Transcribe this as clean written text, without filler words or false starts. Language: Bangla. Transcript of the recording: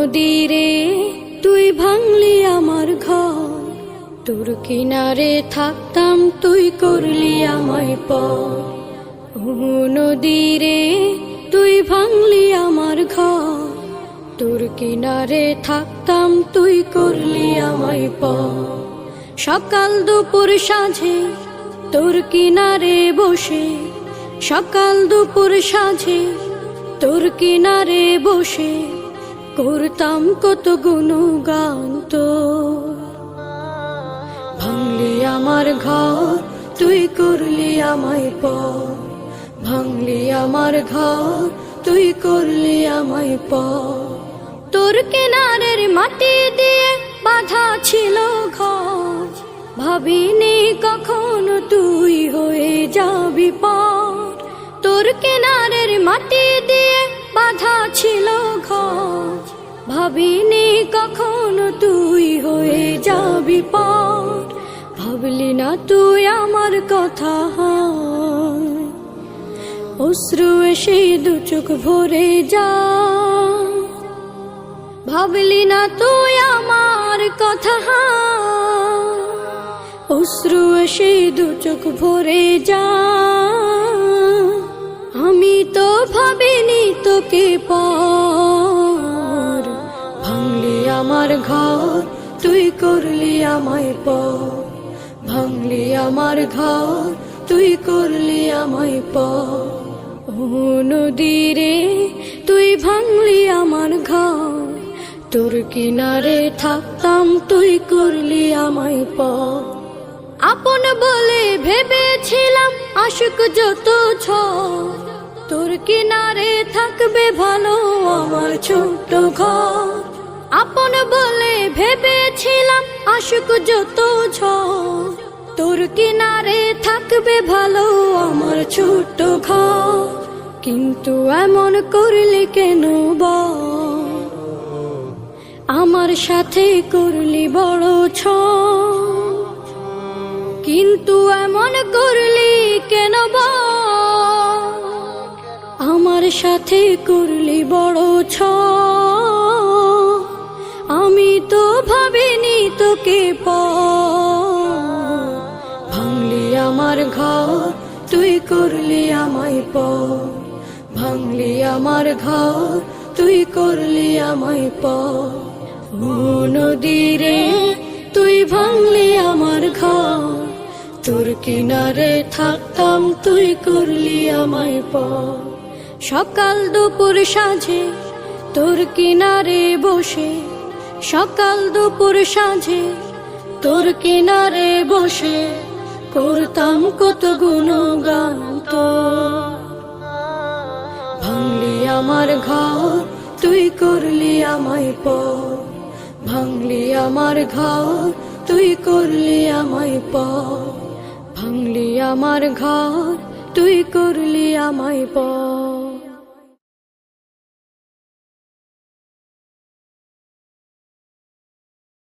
নদীরে তুই ভাঙলি আমার ঘর, তোর কিনারে থাকতাম তুই করলি আমায় পর। ও নদীরে তুই ভাঙলি আমার ঘর, তোর কিনারে থাকতাম তুই করলি আমায় পর। সকাল দুপুর সাঁঝে তোর কিনারে বসে, সকাল দুপুর সাঁঝে তোর কিনারে বসে করতাম কত গুণগান তোর। ভাঙলি আমার ঘর তুই করলি আমায় পর, ভাঙলি আমার ঘর তুই করলি আমায় পর। তোর কিনারের মাটি দিয়ে বাঁধা ছিল ঘর, ভাবিনি কখনো তুই হয়ে যাবি পার। তোর কিনারের মাটি দিয়ে বাঁধা ছিল ঘর, ভাবিনি কখনো তুই হয়ে যাবি পার। ভাবলি না তুই আমার কথা, অশ্রু এসে দু চোখ ভরে যা। ভাবলি না তুই আমার কথা, অশ্রু এসে দু চোখ ভরে যা। আমি তো ভাবিনি তোকে পর, ভাঙলি আমার ঘর তুই করলি আমায় পর, ভাঙলি আমার ঘর তুই করলি আমায় পর। ও নদীরে তুই ভাঙলি আমার ঘর, তোর কিনারে থাকতাম তুই করলি আমায় পর। আপন বলে ভেবেছিলাম আশুক যত ঝড়, তোর কিনারে থাকবে ভালো আমার ছোট্ট ঘর। আপন বলে ভেবেছিলাম আশুক যত ঝড়, তোর কিনারে থাকবে ভালো আমার ছোট্ট ঘর। কিন্তু এমন করলি কেন বল, আমার সাথে করলি বড় ছল। কিন্তু এমন করলি কেন বল, আমার সাথে করলি বড় ছল। আমি তো ভাবিনি তোকে পর, ভাঙলি আমার ঘর তুই করলি আমায় পর, ভাঙলি আমার ঘর তুই করলি আমায় পর। ও নদীরে তুই ভাঙলি আমার ঘর, তোর কিনারে থাকতাম তুই করলি আমায় পর। সকাল দুপুর সাঁঝে তোর কিনারে বসে, সকাল দুপুর সাঁঝে তোর কিনারে বসে করতাম কত গুণগান তোর। ভাঙলি আমার ঘর তুই করলি আমায় পর, ভাঙলি আমার ঘর তুই করলি আমায় পর, ভাঙলি আমার ঘর তুই করলি আমায় পর।